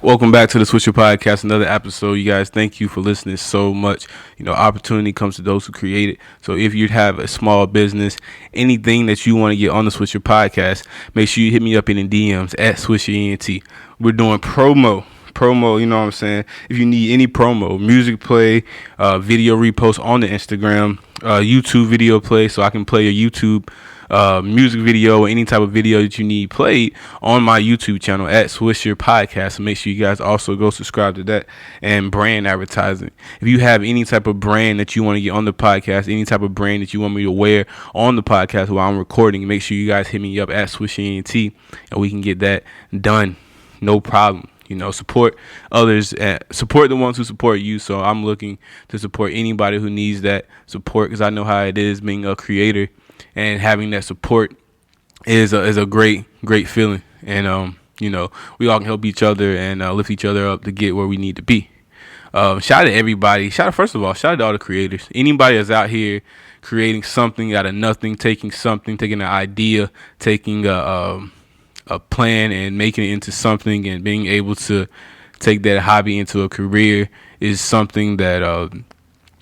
Welcome back to the Swisher Podcast, another episode. You guys, thank you for listening so much. Opportunity comes to those who create it. So if you have a small business, anything that you want to get on the Swisher Podcast, make sure you hit me up in the DMs at SwisherENT. We're doing promo, you know what I'm saying? If you need any promo, music play, video repost on the Instagram, YouTube video play, so I can play a YouTube music video or any type of video that you need played on my YouTube channel at Swisher Podcast. So make sure you guys also go subscribe to that. And brand advertising. If you have any type of brand that you want to get on the podcast, any type of brand that you want me to wear on the podcast while I'm recording, make sure you guys hit me up at SwisherENT and we can get that done. No problem. Support others, support the ones who support you. So I'm looking to support anybody who needs that support, because I know how it is being a creator, and having that support is a great feeling. And we all can help each other and lift each other up to get where we need to be. Shout out to everybody. First of all, shout out to all the creators. Anybody that's out here creating something out of nothing, taking an idea, taking a plan and making it into something, and being able to take that hobby into a career is something that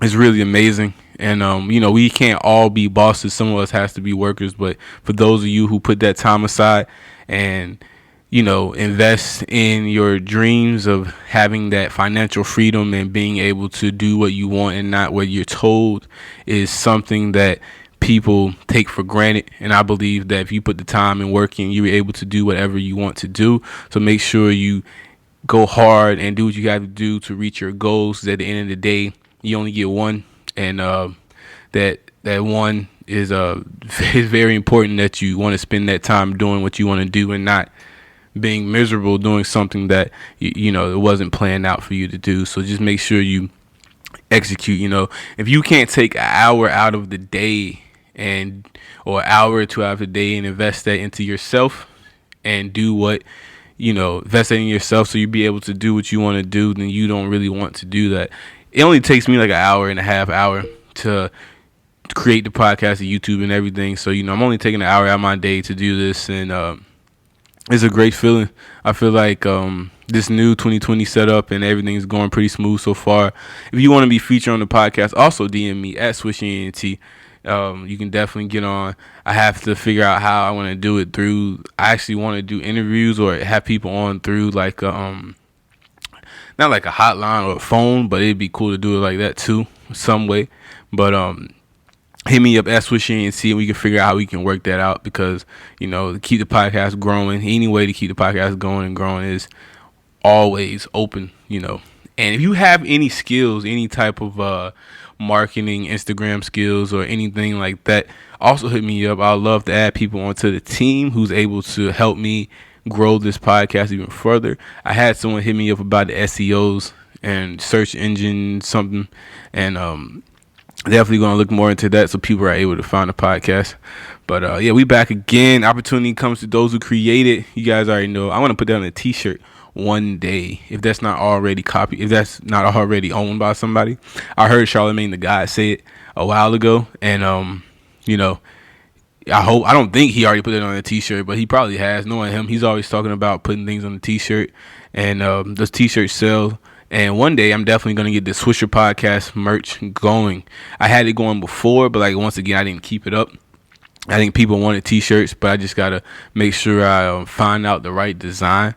is really amazing. And we can't all be bosses. Some of us has to be workers. But for those of you who put that time aside and invest in your dreams of having that financial freedom and being able to do what you want and not what you're told, is something that people take for granted. And I believe that if you put the time and work in, you're able to do whatever you want to do. So make sure you go hard and do what you got to do to reach your goals. 'Cause at the end of the day, you only get one, and that one is is very important, that you want to spend that time doing what you want to do and not being miserable doing something that it wasn't planned out for you to do. So just make sure you execute. If you can't take an hour out of the day or an hour or 2 hours a day and invest that into yourself and do what invest in yourself so you be able to do what you want to do, then you don't really want to do that. It only takes me like an hour and a half hour to create the podcast, the YouTube, and everything. So I'm only taking an hour out of my day to do this, and it's a great feeling. I feel like this new 2020 setup and everything's going pretty smooth so far. If you want to be featured on the podcast, also DM me at swisherent. You can definitely get on. I have to figure out how I want to do it through. I actually want to do interviews or have people on through like not like a hotline or a phone, but it'd be cool to do it like that too, some way. But hit me up at swisherent and we can figure out how we can work that out, because to keep the podcast growing, any way to keep the podcast going and growing is always open. And if you have any skills, any type of marketing, Instagram skills, or anything like that, also hit me up. I'd love to add people onto the team who's able to help me grow this podcast even further. I had someone hit me up about the SEOs and search engine something, and definitely going to look more into that so people are able to find the podcast. But we back again. Opportunity comes to those who create it. You guys already know. I want to put that on a t-shirt one day, if that's not already copied, if that's not already owned by somebody. I heard Charlemagne the God say it a while ago, and I don't think he already put it on a t-shirt, but he probably has. Knowing him, he's always talking about putting things on the t-shirt, and those t-shirts sell. And one day I'm definitely going to get the Swisher Podcast merch going. I had it going before, but once again, I didn't keep it up. I think people wanted t-shirts, but I just got to make sure I find out the right design.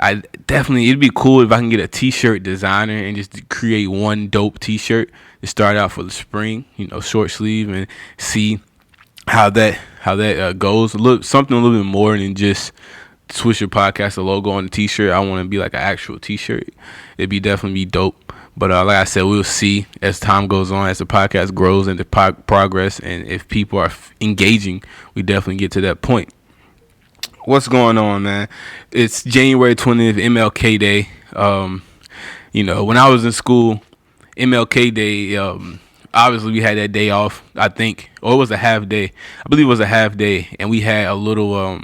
It'd be cool if I can get a t-shirt designer and just create one dope t-shirt to start out for the spring, short sleeve, and see how that goes. Look, something a little bit more than just Swisher Podcast, the logo on the t-shirt. I want to be like an actual t-shirt. It'd definitely be dope. But like I said, we'll see as time goes on, as the podcast grows and the progress, and if people are engaging, we definitely get to that point. What's going on, man? It's January 20th, MLK Day. When I was in school, MLK Day, obviously we had that day off, I think, or it was a half day. I believe it was a half day, and we had a little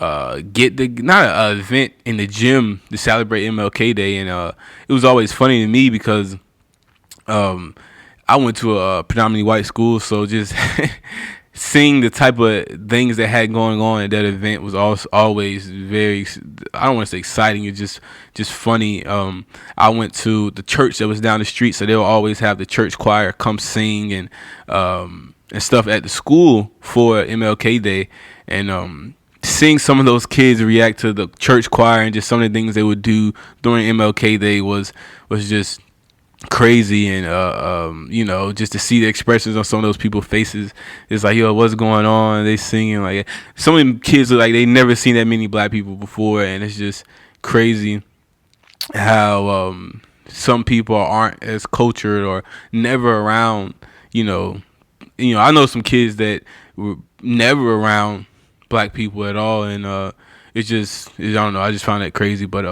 not an event in the gym to celebrate MLK Day, and it was always funny to me because I went to a predominantly white school, so just seeing the type of things that had going on at that event was also always very, I don't want to say exciting, it's just funny. I went to the church that was down the street, so they'll always have the church choir come sing and stuff at the school for MLK Day, and seeing some of those kids react to the church choir and just some of the things they would do during MLK Day was just crazy. And just to see the expressions on some of those people's faces, it's like, yo, what's going on? They singing, like, some of them kids look like they never seen that many black people before, and it's just crazy how some people aren't as cultured or never around. I know some kids that were never around black people at all, and I don't know, I just found that crazy. But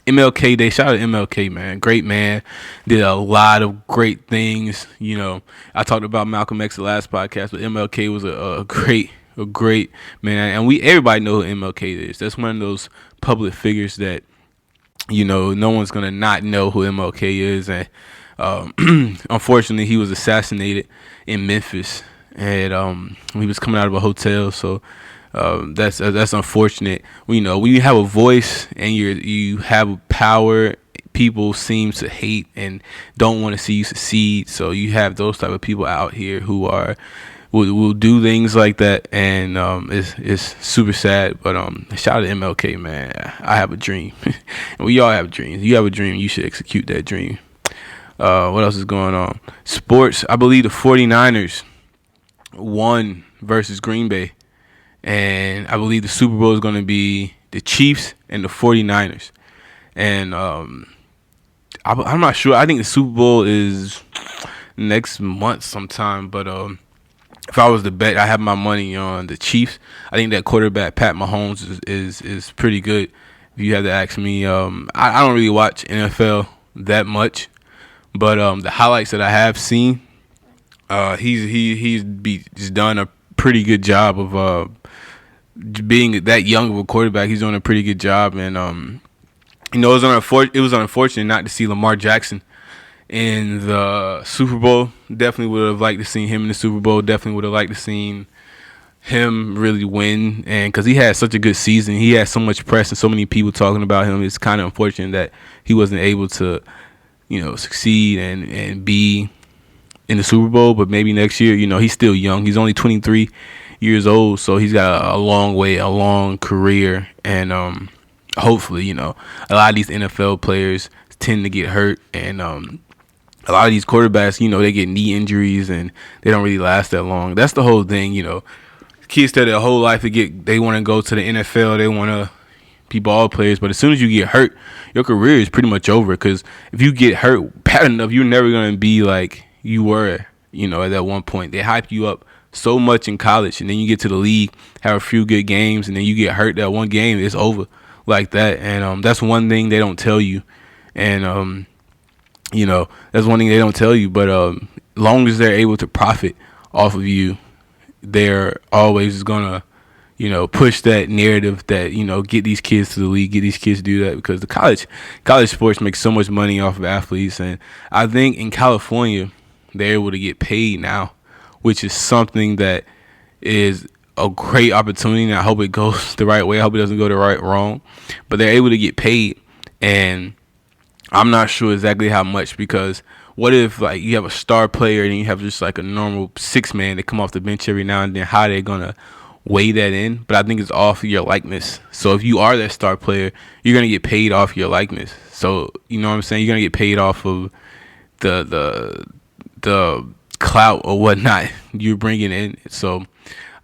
MLK Day, shout out to MLK, man. Great man. Did a lot of great things. I talked about Malcolm X the last podcast, but MLK was a great man. And everybody know who MLK is. That's one of those public figures that, no one's going to not know who MLK is. And unfortunately, he was assassinated in Memphis. And he was coming out of a hotel, so that's unfortunate. When you have a voice and you have power, people seem to hate and don't want to see you succeed. So you have those type of people out here who will do things like that, and it's super sad. But shout out to MLK, man. I have a dream, and we all have dreams. You have a dream, you should execute that dream. What else is going on? Sports. I believe the 49ers won versus Green Bay. And I believe the Super Bowl is going to be the Chiefs and the 49ers. And I'm not sure. I think the Super Bowl is next month sometime. But if I was to bet, I have my money on the Chiefs. I think that quarterback, Pat Mahomes, is pretty good. If you had to ask me, I don't really watch NFL that much. But the highlights that I have seen, he's done a pretty good job of being that young of a quarterback. He's doing a pretty good job, and it was unfortunate not to see Lamar Jackson in the Super Bowl. Definitely would have liked to see him in the Super Bowl. Definitely would have liked to see him really win, and because he had such a good season, he had so much press and so many people talking about him. It's kind of unfortunate that he wasn't able to, succeed and be in the Super Bowl. But maybe next year. He's still young. He's only 23 years old, so he's got a long career, and hopefully, a lot of these NFL players tend to get hurt, and a lot of these quarterbacks, they get knee injuries and they don't really last that long. That's the whole thing. Kids stay their whole life they want to go to the NFL, they want to be ball players, but as soon as you get hurt, your career is pretty much over, because if you get hurt bad enough, you're never going to be like you were, at that one point. They hype you up so much in college, and then you get to the league, have a few good games, and then you get hurt that one game, it's over like that. And that's one thing they don't tell you. And that's one thing they don't tell you. But long as they're able to profit off of you, they're always gonna push that narrative that get these kids to the league, get these kids to do that, because the college sports make so much money off of athletes. And I think in California they're able to get paid now, which is something that is a great opportunity, and I hope it goes the right way. I hope it doesn't go the wrong. But they're able to get paid, and I'm not sure exactly how much, because what if you have a star player and you have just a normal 6-man that come off the bench every now and then? How are they gonna weigh that in? But I think it's off of your likeness. So if you are that star player, you're gonna get paid off your likeness. So you know what I'm saying? You're gonna get paid off of the clout or whatnot you're bringing in. So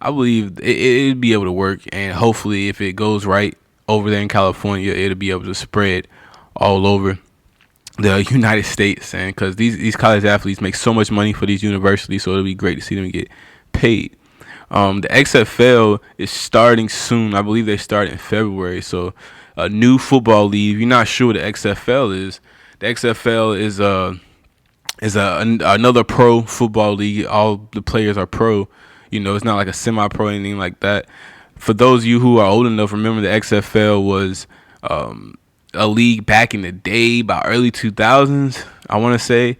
I believe it'll be able to work, and hopefully if it goes right over there in California, it'll be able to spread all over the United States. And because these college athletes make so much money for these universities, so it'll be great to see them get paid. The XFL is starting soon. I believe they start in February. So a new football league. If you're not sure what the XFL is, the XFL is another pro football league. All the players are pro. It's not like a semi-pro or anything like that. For those of you who are old enough, remember the XFL was a league back in the day, about early 2000s, I want to say.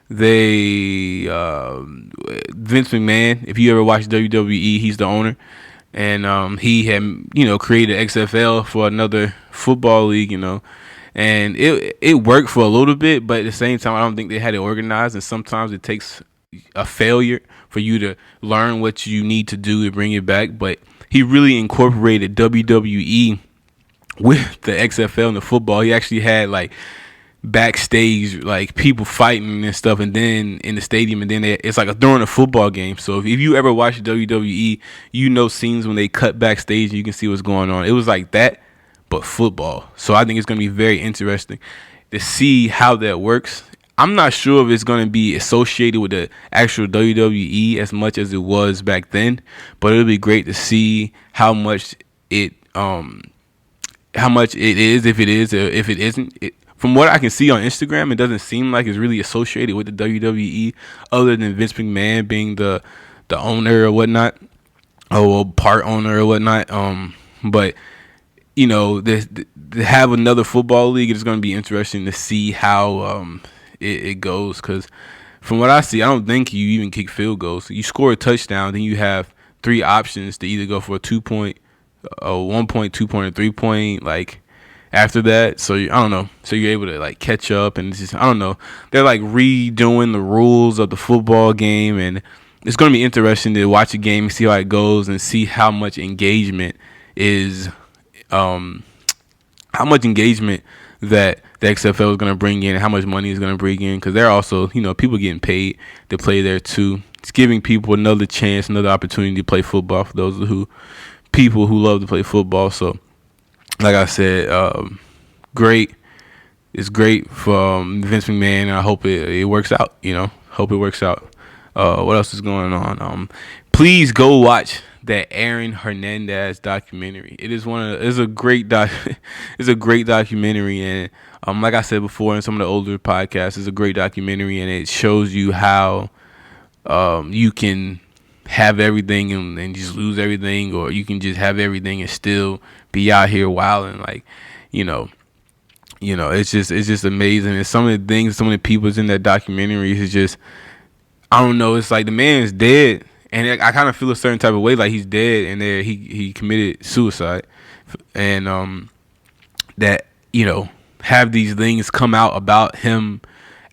they Vince McMahon. If you ever watch WWE, he's the owner, and he had created XFL for another football league, and it worked for a little bit, but at the same time, I don't think they had it organized, and sometimes it takes a failure for you to learn what you need to do to bring it back. But he really incorporated WWE with the XFL and the football. He actually had like backstage, like people fighting and stuff, and then in the stadium, and then it's like during a football game. So if you ever watch WWE, scenes when they cut backstage and you can see what's going on. It was like that, but football. So I think it's going to be very interesting to see how that works. I'm not sure if it's going to be associated with the actual WWE as much as it was back then, but it'll be great to see how much it is, if it is, or if it isn't. From what I can see on Instagram, it doesn't seem like it's really associated with the WWE, other than Vince McMahon being the owner or whatnot, or part owner or whatnot. But to have another football league, it's going to be interesting to see how it goes. Because from what I see, I don't think you even kick field goals. You score a touchdown, then you have three options to either go for a 2-point, a 1-point, 2-point, or 3-point. Like after that, so I don't know. So you're able to like catch up, and it's just, I don't know. They're like redoing the rules of the football game, and it's going to be interesting to watch a game, see how it goes, and see how much engagement is. How much engagement that the XFL is going to bring in, and how much money is going to bring in, because they're also, people getting paid to play there too. It's giving people another chance, another opportunity to play football for those people who love to play football. So, like I said, great. It's great for Vince McMahon. I hope it works out. Hope it works out. What else is going on? Please go watch that Aaron Hernandez documentary. It's a great documentary, and like I said before in some of the older podcasts, it's a great documentary, and it shows you how you can have everything and just lose everything, or you can just have everything and still be out here wilding. Like, it's just amazing. And some of the things, some of the people in that documentary is just, I don't know. It's like the man's dead, and I kind of feel a certain type of way, like he's dead, and he committed suicide, and that have these things come out about him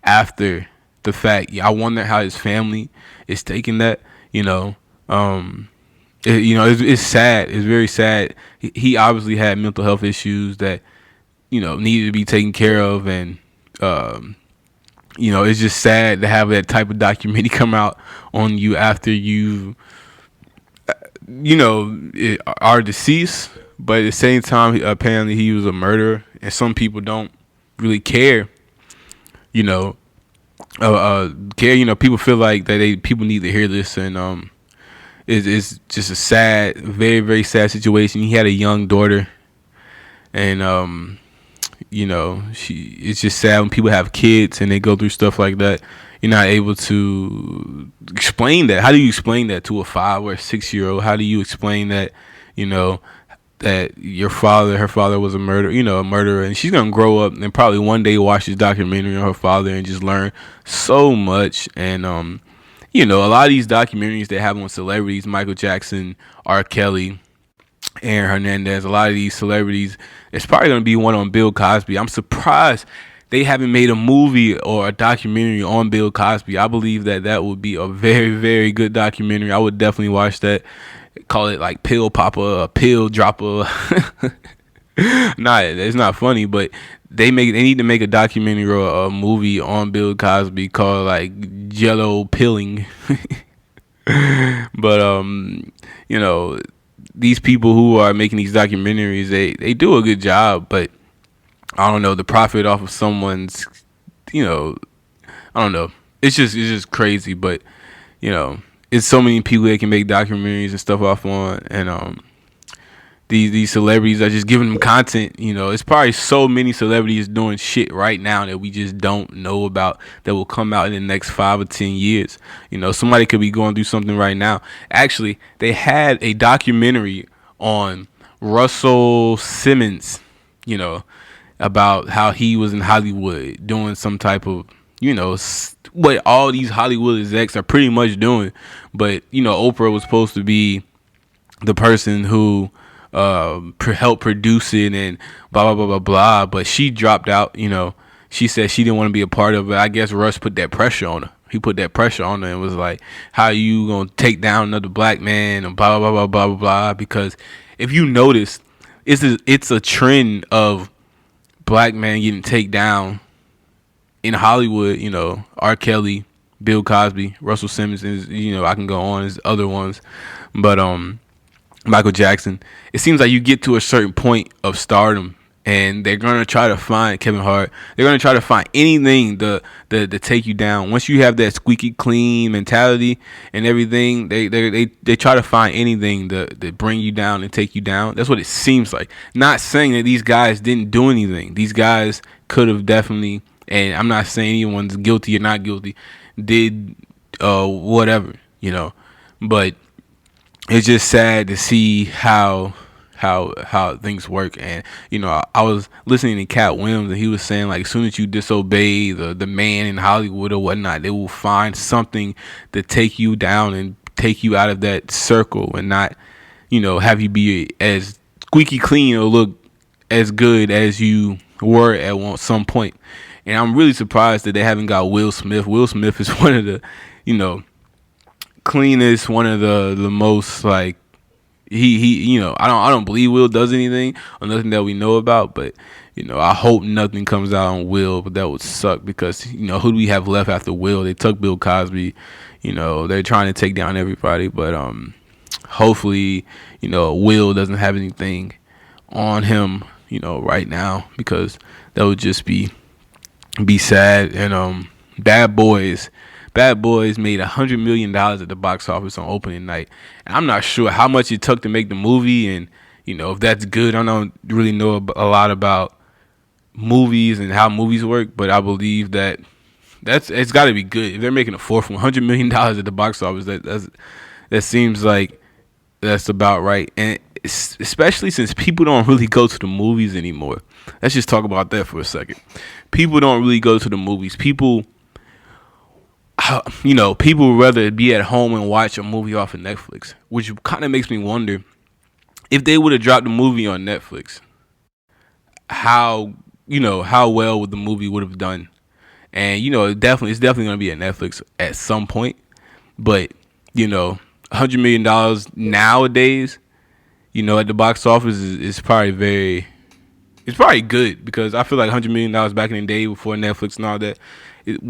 after the fact. I wonder how his family is taking that. It's sad. It's very sad. He obviously had mental health issues that needed to be taken care of, and it's just sad to have that type of documentary come out on you after you are deceased. But at the same time, apparently he was a murderer, and some people don't really care. People feel like that people need to hear this, and it's just a sad, very, very sad situation. He had a young daughter, and it's just sad when people have kids and they go through stuff like that. You're not able to explain that. How do you explain that to a 5 or 6-year-old? How do you explain that, that her father was a murderer, and she's gonna grow up and probably one day watch this documentary on her father and just learn so much. And a lot of these documentaries they have on celebrities, Michael Jackson, R. Kelly, Aaron Hernandez, a lot of these celebrities, it's probably going to be one on Bill Cosby. I'm surprised they haven't made a movie or a documentary on Bill Cosby. I believe that would be a very, very good documentary. I would definitely watch that. Call it like Pill Popper, a Pill Dropper. Nah, it's not funny, but they need to make a documentary or a movie on Bill Cosby called like Jello Pilling. But these people who are making these documentaries, they do a good job, but I don't know, the profit off of someone's, I don't know. It's just crazy, but it's so many people that can make documentaries and stuff off on, and these celebrities are just giving them content. It's probably so many celebrities doing shit right now that we just don't know about that will come out in the next 5 or 10 years. Somebody could be going through something right now. Actually, they had a documentary on Russell Simmons, about how he was in Hollywood doing some type of what all these Hollywood execs are pretty much doing. But Oprah was supposed to be the person who helped produce it and blah blah blah blah blah. But she dropped out. She said she didn't want to be a part of it. I guess Russ put that pressure on her. He put that pressure on her and was like, "How you gonna take down another black man?" and blah blah blah blah blah blah. Because if you notice, it's a trend of black men getting taken down in Hollywood. R. Kelly, Bill Cosby, Russell Simmons, I can go on as other ones, but Michael Jackson. It seems like you get to a certain point of stardom, and they're gonna try to find Kevin Hart. They're gonna try to find anything to take you down. Once you have that squeaky clean mentality and everything, they try to find anything to bring you down and take you down. That's what it seems like. Not saying that these guys didn't do anything. These guys could have definitely, and I'm not saying anyone's guilty or not guilty, did whatever, but it's just sad to see how things work. And I was listening to Cat Williams, and he was saying, like, as soon as you disobey the man in Hollywood or whatnot, they will find something to take you down and take you out of that circle, and not have you be as squeaky clean or look as good as you were at some point. And I'm really surprised that they haven't got Will Smith. Will Smith is one of the cleanest, one of the most, like, he I don't believe Will does anything or nothing that we know about, but I hope nothing comes out on Will. But that would suck, because who do we have left after Will? They took Bill Cosby. They're trying to take down everybody, but hopefully Will doesn't have anything on him right now, because that would just be sad. And Bad Boys made $100 million at the box office on opening night. And I'm not sure how much it took to make the movie, and if that's good. I don't really know a lot about movies and how movies work, but I believe that it's got to be good. If they're making a fourth one, $100 million at the box office, that seems like that's about right. And especially since people don't really go to the movies anymore. Let's just talk about that for a second. People don't really go to the movies. People would rather be at home and watch a movie off of Netflix, which kind of makes me wonder, if they would have dropped the movie on Netflix, how well would the movie would have done. And it's definitely going to be at Netflix at some point, but $100 million nowadays, at the box office is probably it's probably good, because I feel like $100 million back in the day before Netflix and all that, it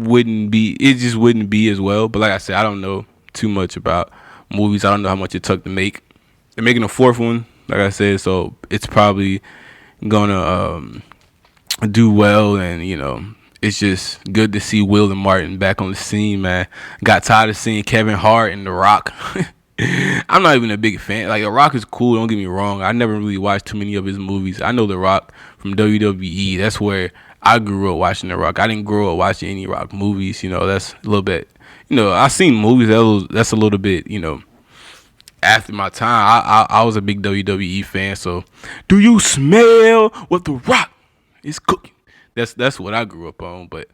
just wouldn't be as well. But like I said, I don't know too much about movies. I don't know how much it took to make. They're making a fourth one, like I said, so it's probably gonna do well. And it's just good to see Will and Martin back on the scene, man. Got tired of seeing Kevin Hart and The Rock. I'm not even a big fan. Like, The Rock is cool, don't get me wrong. I never really watched too many of his movies. I know The Rock from WWE. That's where I grew up watching The Rock. I didn't grow up watching any Rock movies. That's a little bit, I seen movies that's a little bit, after my time. I was a big WWE fan. So, do you smell what The Rock is cooking? That's what I grew up on. But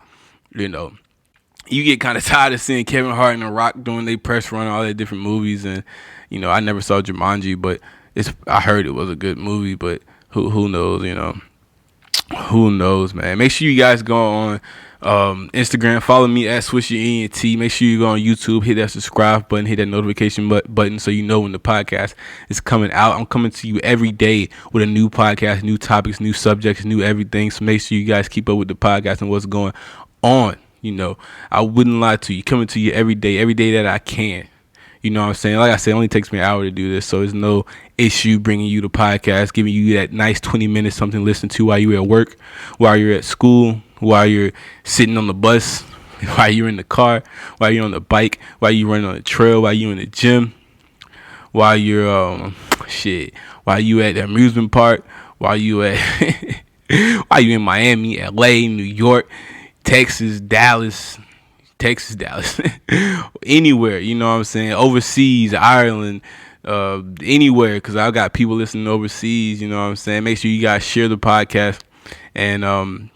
you get kind of tired of seeing Kevin Hart and The Rock doing their press run, all their different movies. And I never saw Jumanji, but I heard it was a good movie. But who knows? Who knows, man? Make sure you guys go on Instagram, follow me at swisherpodcast. Make sure you go on YouTube, hit that subscribe button, hit that notification button, so you know when the podcast is coming out. I'm coming to you every day with a new podcast, new topics, new subjects, new everything. So make sure you guys keep up with the podcast and what's going on. I wouldn't lie to you. Coming to you every day that I can. You know what I'm saying? Like I said, it only takes me an hour to do this, so there's no issue bringing you the podcast, giving you that nice 20 minutes, something to listen to while you're at work, while you're at school, while you're sitting on the bus, while you're in the car, while you're on the bike, while you're running on the trail, while you're in the gym, while you're while you at the amusement park, while you in Miami, LA, New York, Texas, Dallas, anywhere, you know what I'm saying, overseas, Ireland, anywhere, because I got people listening overseas, you know what I'm saying. Make sure you guys share the podcast, and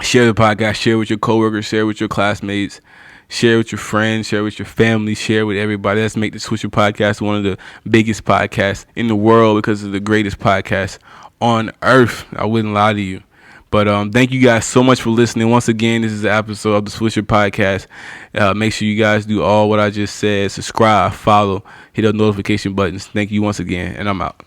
Share the podcast, share with your coworkers, share with your classmates, share with your friends, share with your family, share with everybody. Let's make the Swisher Podcast one of the biggest podcasts in the world because it's the greatest podcast on earth. I wouldn't lie to you. But thank you guys so much for listening. Once again, this is an episode of the Swisher Podcast. Make sure you guys do all what I just said. Subscribe, follow, hit those notification buttons. Thank you once again, and I'm out.